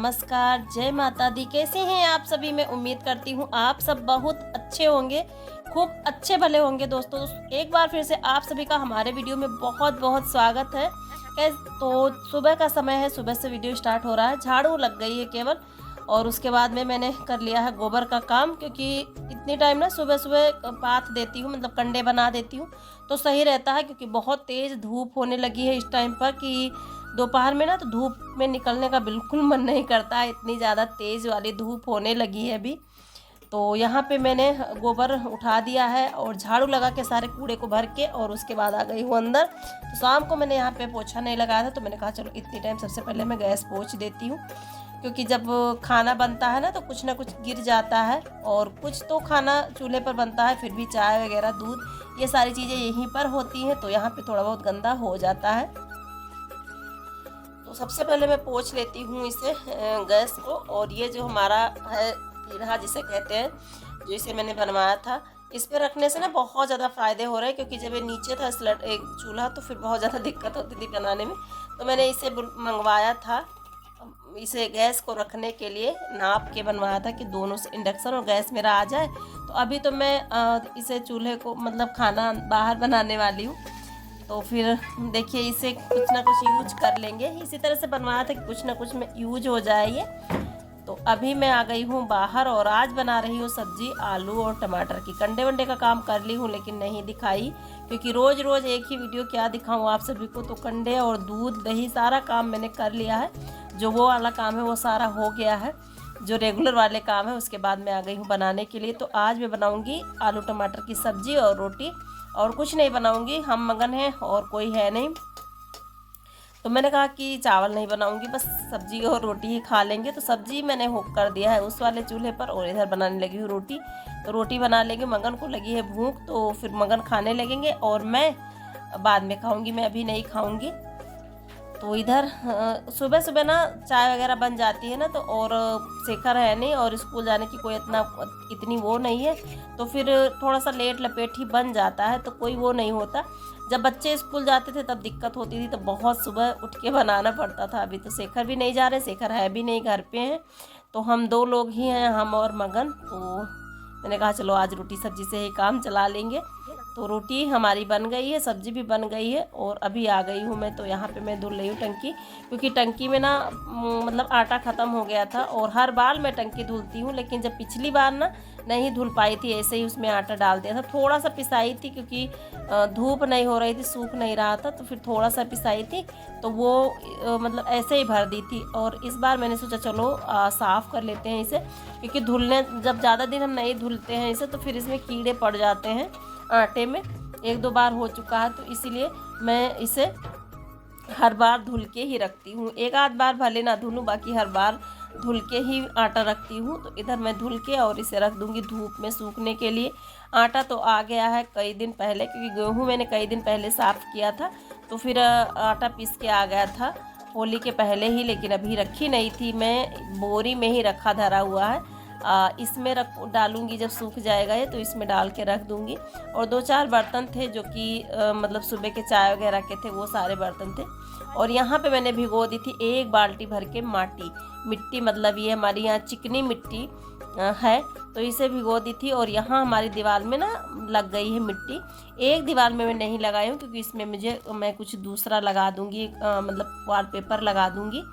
नमस्कार, जय माता दी। कैसे हैं आप सभी? मैं उम्मीद करती हूँ आप सब बहुत अच्छे होंगे, खूब अच्छे भले होंगे। दोस्तों, एक बार फिर से आप सभी का हमारे वीडियो में बहुत बहुत स्वागत है। तो सुबह का समय है, सुबह से वीडियो स्टार्ट हो रहा है। झाड़ू लग गई है केवल, और उसके बाद में मैंने कर लिया है गोबर का काम, क्योंकि इतनी टाइम ना सुबह सुबह पाथ देती हूँ, मतलब कंडे बना देती हूँ तो सही रहता है। क्योंकि बहुत तेज़ धूप होने लगी है इस टाइम पर कि दोपहर में ना तो धूप में निकलने का बिल्कुल मन नहीं करता है, इतनी ज़्यादा तेज़ वाली धूप होने लगी है अभी। तो यहाँ पे मैंने गोबर उठा दिया है और झाड़ू लगा के सारे कूड़े को भर के, और उसके बाद आ गई हूँ अंदर। तो शाम को मैंने यहाँ पे पोछा नहीं लगाया था, तो मैंने कहा चलो इतनी टाइम सबसे पहले मैं गैस पोछ देती हूँ। क्योंकि जब खाना बनता है ना तो कुछ ना कुछ गिर जाता है, और कुछ तो खाना चूल्हे पर बनता है, फिर भी चाय वगैरह दूध ये सारी चीज़ें यहीं पर होती हैं, तो यहाँ पे थोड़ा बहुत गंदा हो जाता है। तो सबसे पहले मैं पोंछ लेती हूँ इसे गैस को। और ये जो हमारा है पीढ़ा जिसे कहते हैं, जो इसे मैंने बनवाया था, इस पे रखने से ना बहुत ज़्यादा फ़ायदे हो रहे हैं। क्योंकि जब ये नीचे था एक चूल्हा तो फिर बहुत ज़्यादा दिक्कत होती थी बनाने में, तो मैंने इसे मंगवाया था। इसे गैस को रखने के लिए नाप के बनवाया था कि दोनों से इंडक्शन और गैस मेरा आ जाए। तो अभी तो मैं इसे चूल्हे को मतलब खाना बाहर बनाने वाली हूँ, तो फिर देखिए इसे कुछ ना कुछ यूज कर लेंगे। इसी तरह से बनवाया था कि कुछ ना कुछ में यूज हो जाए ये। तो अभी मैं आ गई हूँ बाहर और आज बना रही हूँ सब्जी आलू और टमाटर की। कंडे वंडे का काम कर ली हूँ लेकिन नहीं दिखाई, क्योंकि रोज़ रोज़ एक ही वीडियो क्या दिखाऊँ आप सभी को। तो कंडे और दूध दही सारा काम मैंने कर लिया है, जो वो वाला काम है वो सारा हो गया है, जो रेगुलर वाले काम है उसके बाद मैं आ गई हूँ बनाने के लिए। तो आज मैं बनाऊँगी आलू टमाटर की सब्जी और रोटी, और कुछ नहीं बनाऊँगी। हम मगन हैं और कोई है नहीं, तो मैंने कहा कि चावल नहीं बनाऊंगी, बस सब्जी और रोटी ही खा लेंगे। तो सब्जी मैंने हुक कर दिया है उस वाले चूल्हे पर, और इधर बनाने लगी हूँ रोटी। तो रोटी बना लेंगे, मगन को लगी है भूख, तो फिर मगन खाने लगेंगे और मैं बाद में खाऊंगी, मैं अभी नहीं खाऊंगी। तो इधर सुबह सुबह ना चाय वगैरह बन जाती है ना, तो और शेखर है नहीं और स्कूल जाने की कोई इतनी वो नहीं है, तो फिर थोड़ा सा लेट लपेट ही बन जाता है, तो कोई वो नहीं होता। जब बच्चे स्कूल जाते थे तब दिक्कत होती थी, तो बहुत सुबह उठ के बनाना पड़ता था। अभी तो शेखर भी नहीं जा रहे, शेखर है भी नहीं घर पे हैं, तो हम दो लोग ही हैं, हम और मगन। तो मैंने कहा चलो आज रोटी सब्जी से ही काम चला लेंगे। तो रोटी हमारी बन गई है, सब्जी भी बन गई है, और अभी आ गई हूँ मैं। तो यहाँ पे मैं धुल रही हूँ टंकी, क्योंकि टंकी में ना मतलब आटा ख़त्म हो गया था। और हर बार मैं टंकी धुलती हूँ, लेकिन जब पिछली बार ना नहीं धुल पाई थी, ऐसे ही उसमें आटा डाल दिया था। थोड़ा सा पिसाई थी, क्योंकि धूप नहीं हो रही थी, सूख नहीं रहा था, तो फिर थोड़ा सा पिसाई थी, तो वो मतलब ऐसे ही भर दी थी। और इस बार मैंने सोचा चलो साफ़ कर लेते हैं इसे, क्योंकि धुलने जब ज़्यादा दिन हम नहीं धुलते हैं इसे, तो फिर इसमें कीड़े पड़ जाते हैं आटे में। एक दो बार हो चुका है, तो इसीलिए मैं इसे हर बार धुल के ही रखती हूँ। एक आध बार भले ना धुलूँ, बाकी हर बार धुल के ही आटा रखती हूँ। तो इधर मैं धुल के और इसे रख दूँगी धूप में सूखने के लिए। आटा तो आ गया है कई दिन पहले, क्योंकि गेहूँ मैंने कई दिन पहले साफ़ किया था, तो फिर आटा पीस के आ गया था होली के पहले ही। लेकिन अभी रखी नहीं थी, मैं बोरी में ही रखा धरा हुआ है। इसमें डालूंगी जब सूख जाएगा ये, तो इसमें डाल के रख दूंगी। और दो चार बर्तन थे जो कि मतलब सुबह के चाय वगैरह के थे, वो सारे बर्तन थे। और यहाँ पे मैंने भिगो दी थी 1 बाल्टी भर के मिट्टी, मतलब ये हमारी यहाँ चिकनी मिट्टी है, तो इसे भिगो दी थी। और यहाँ हमारी दीवार में ना लग गई है मिट्टी। एक दीवार में मैं नहीं लगाई हूँ, क्योंकि इसमें मैं कुछ दूसरा लगा दूँगी, मतलब वॉलपेपर लगा दूँगी,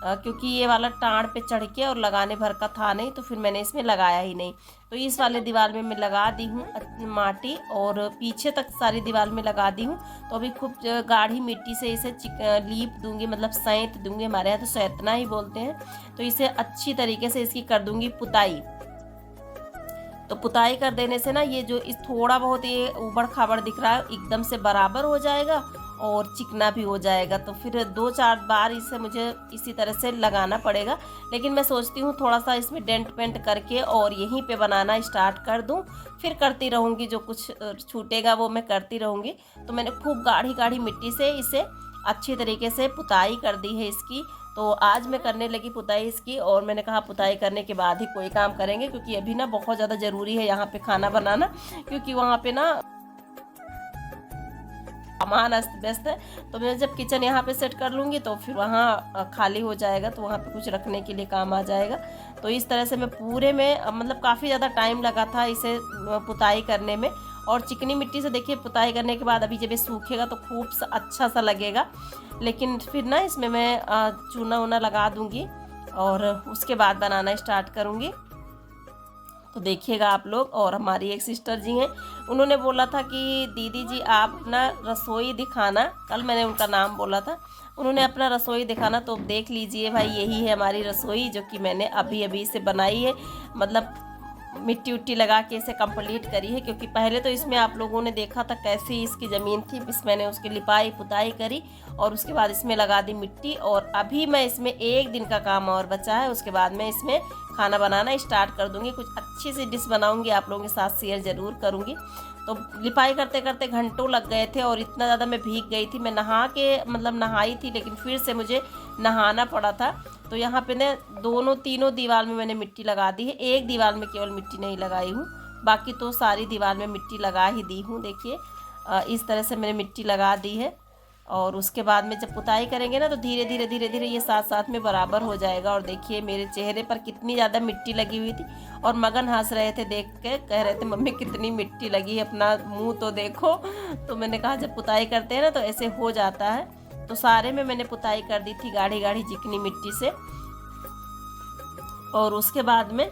क्योंकि ये वाला टाड़ पे चढ़ के और लगाने भर का था नहीं, तो फिर मैंने इसमें लगाया ही नहीं। तो इस वाले दीवार में मैं लगा दी हूँ माटी, और पीछे तक सारी दीवार में लगा दी हूँ। तो अभी खूब गाढ़ी मिट्टी से इसे लीप दूंगी, मतलब सैंत दूंगी, हमारे यहाँ तो सैंतना ही बोलते हैं। तो इसे अच्छी तरीके से इसकी कर दूंगी पुताई। तो पुताई कर देने से ना ये जो इस थोड़ा बहुत ये ऊबड़ खाबड़ दिख रहा है एकदम से बराबर हो जाएगा और चिकना भी हो जाएगा। तो फिर 2-4 बार इसे मुझे इसी तरह से लगाना पड़ेगा। लेकिन मैं सोचती हूँ थोड़ा सा इसमें डेंट पेंट करके और यहीं पे बनाना स्टार्ट कर दूँ, फिर करती रहूँगी, जो कुछ छूटेगा वो मैं करती रहूँगी। तो मैंने खूब गाढ़ी गाढ़ी मिट्टी से इसे अच्छी तरीके से पुताई कर दी है इसकी। तो आज मैं करने लगी पुताई इसकी, और मैंने कहा पुताई करने के बाद ही कोई काम करेंगे, क्योंकि अभी ना बहुत ज़्यादा ज़रूरी है यहाँ पे खाना बनाना, क्योंकि वहाँ पे ना सामान अस्त व्यस्त है, तो मैं जब किचन यहाँ पे सेट कर लूँगी तो फिर वहाँ खाली हो जाएगा, तो वहाँ पे कुछ रखने के लिए काम आ जाएगा। तो इस तरह से मैं पूरे में मतलब काफ़ी ज़्यादा टाइम लगा था इसे पुताई करने में। और चिकनी मिट्टी से देखिए पुताई करने के बाद अभी जब ये सूखेगा तो खूब अच्छा सा लगेगा। लेकिन फिर ना इसमें मैं चूना वूना लगा दूँगी और उसके बाद बनाना स्टार्ट करूँगी। तो देखिएगा आप लोग। और हमारी एक सिस्टर जी हैं, उन्होंने बोला था कि दीदी जी आप अपना रसोई दिखाना, कल मैंने उनका नाम बोला था, उन्होंने अपना रसोई दिखाना। तो देख लीजिए भाई, यही है हमारी रसोई जो कि मैंने अभी अभी इसे बनाई है, मतलब मिट्टी उट्टी लगा के इसे कंप्लीट करी है। क्योंकि पहले तो इसमें आप लोगों ने देखा था कैसी इसकी ज़मीन थी, इस मैंने उसकी लिपाई पुताई करी और उसके बाद इसमें लगा दी मिट्टी। और अभी मैं इसमें 1 दिन का काम और बचा है, उसके बाद मैं इसमें खाना बनाना स्टार्ट कर दूँगी। कुछ अच्छी सी डिश बनाऊँगी, आप लोगों के साथ शेयर ज़रूर करूँगी। तो लिपाई करते करते घंटों लग गए थे और इतना ज़्यादा मैं भीग गई थी। मैं नहा के मतलब नहाई थी, लेकिन फिर से मुझे नहाना पड़ा था। तो यहाँ पे ना तीनों दीवार में मैंने मिट्टी लगा दी है। एक दीवार में केवल मिट्टी नहीं लगाई हूँ, बाकी तो सारी दीवार में मिट्टी लगा ही दी हूँ। देखिए इस तरह से मैंने मिट्टी लगा दी है। और उसके बाद में जब पुताई करेंगे ना तो धीरे धीरे धीरे धीरे ये साथ साथ में बराबर हो जाएगा। और देखिए मेरे चेहरे पर कितनी ज़्यादा मिट्टी लगी हुई थी और मगन हंस रहे थे देख के, कह रहे थे मम्मी कितनी मिट्टी लगी है, अपना मुंह तो देखो। तो मैंने कहा जब पुताई करते हैं ना तो ऐसे हो जाता है। तो सारे में मैंने पुताई कर दी थी गाढ़ी गाढ़ी चिकनी मिट्टी से। और उसके बाद में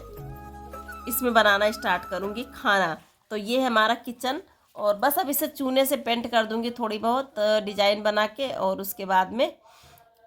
इसमें बनाना स्टार्ट करूँगी खाना। तो ये है हमारा किचन और बस अब इसे चूने से पेंट कर दूँगी थोड़ी बहुत डिजाइन बना के, और उसके बाद में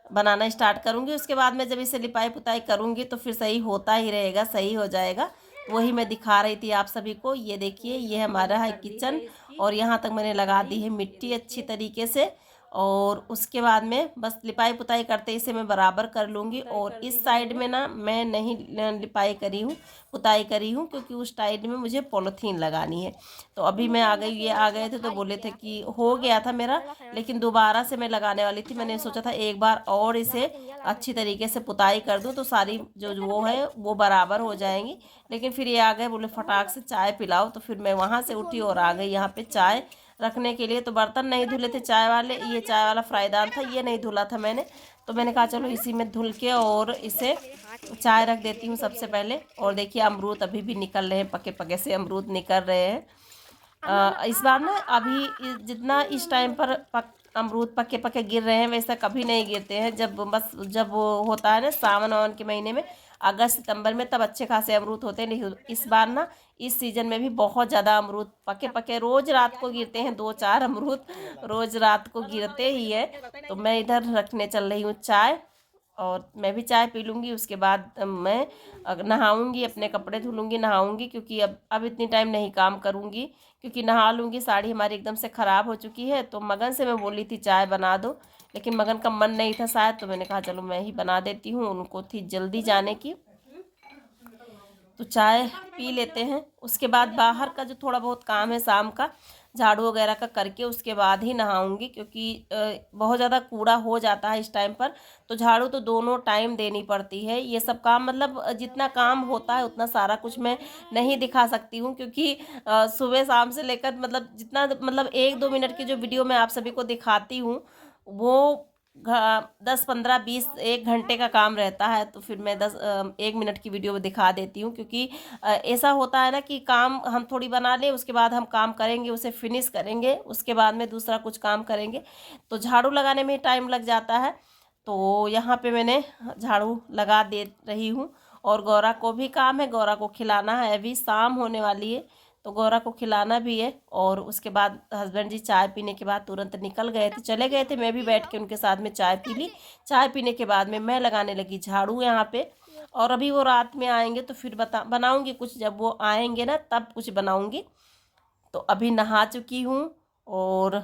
बनाना स्टार्ट करूँगी। उसके बाद में जब इसे लिपाई पुताई करूँगी तो फिर सही होता ही रहेगा, सही हो जाएगा। वही मैं दिखा रही थी आप सभी को। ये देखिए ये हमारा है किचन और यहाँ तक मैंने लगा दी है मिट्टी अच्छी तरीके से। और उसके बाद में बस लिपाई पुताई करते इसे मैं बराबर कर लूँगी। और इस साइड में ना मैं नहीं लिपाई करी हूँ, पुताई करी हूँ, क्योंकि उस साइड में मुझे पॉलीथीन लगानी है। तो अभी मैं आ गई, ये आ गए थे तो बोले थे कि हो गया था मेरा, लेकिन दोबारा से मैं लगाने वाली थी। मैंने सोचा था एक बार और इसे अच्छी तरीके से पुताई कर दूँ तो सारी जो वो है वो बराबर हो जाएंगी। लेकिन फिर ये आ गए, बोले फटाक से चाय पिलाओ। तो फिर मैं वहाँ से उठी और आ गई यहाँ पे चाय रखने के लिए। तो बर्तन नहीं धुले थे चाय वाले, ये चाय वाला फ्राईदान था, ये नहीं धुला था मैंने। तो मैंने कहा चलो इसी में धुल के और इसे चाय रख देती हूँ सबसे पहले। और देखिए अमरूद अभी भी निकल रहे हैं, पके पके से अमरूद निकल रहे हैं। इस बार ना अभी जितना इस टाइम पर अमरूद पके पके गिर रहे हैं वैसा कभी नहीं गिरते हैं। जब वो होता है ना सावन वावन के महीने में, अगस्त सितंबर में, तब अच्छे खासे अमरूद होते हैं। लेकिन इस बार ना इस सीज़न में भी बहुत ज़्यादा अमरूद पके पके रोज़ रात को गिरते हैं, 2-4 अमरूद रोज़ रात को गिरते ही है। तो मैं इधर रखने चल रही हूँ चाय और मैं भी चाय पी लूँगी। उसके बाद मैं नहाऊँगी, अपने कपड़े धुलूँगी, नहाऊँगी, क्योंकि अब इतनी टाइम नहीं काम करूँगी, क्योंकि नहा लूँगी। साड़ी हमारी एकदम से ख़राब हो चुकी है। तो मगन से मैं बोली थी चाय बना दो, लेकिन मगन का मन नहीं था शायद, तो मैंने कहा चलो मैं ही बना देती हूँ, उनको थी जल्दी जाने की। तो चाय पी लेते हैं। उसके बाद बाहर का जो थोड़ा बहुत काम है शाम का, झाड़ू वगैरह का करके उसके बाद ही नहाऊंगी, क्योंकि बहुत ज़्यादा कूड़ा हो जाता है इस टाइम पर। तो झाड़ू तो दोनों टाइम देनी पड़ती है। ये सब काम मतलब जितना काम होता है उतना सारा कुछ मैं नहीं दिखा सकती हूँ, क्योंकि सुबह शाम से लेकर मतलब जितना मतलब 1-2 मिनट की जो वीडियो मैं आप सभी को दिखाती हूँ वो 10-15-20 1 घंटे का काम रहता है। तो फिर मैं 1 मिनट की वीडियो दिखा देती हूँ, क्योंकि ऐसा होता है ना कि काम हम थोड़ी बना लें, उसके बाद हम काम करेंगे, उसे फिनिश करेंगे, उसके बाद में दूसरा कुछ काम करेंगे, तो झाड़ू लगाने में ही टाइम लग जाता है। तो यहाँ पे मैंने झाड़ू लगा दे रही हूँ। और गौरा को भी काम है, गौरा को खिलाना है, अभी शाम होने वाली है तो गौरा को खिलाना भी है। और उसके बाद हस्बैंड जी चाय पीने के बाद तुरंत निकल गए थे, चले गए थे। मैं भी बैठ के उनके साथ में चाय पी ली। चाय पीने के बाद में मैं लगाने लगी झाड़ू यहाँ पे। और अभी वो रात में आएंगे तो फिर बनाऊंगी कुछ, जब वो आएंगे ना तब कुछ बनाऊंगी। तो अभी नहा चुकी हूँ और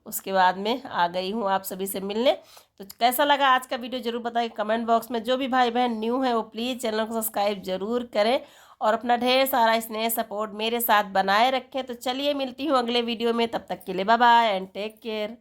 उसके बाद में आ गई हूँ आप सभी से मिलने। तो कैसा लगा आज का वीडियो ज़रूर बताइए कमेंट बॉक्स में। जो भी भाई बहन न्यू है वो प्लीज़ चैनल को सब्सक्राइब ज़रूर करें और अपना ढेर सारा स्नेह सपोर्ट मेरे साथ बनाए रखें। तो चलिए मिलती हूँ अगले वीडियो में, तब तक के लिए bye bye and take care.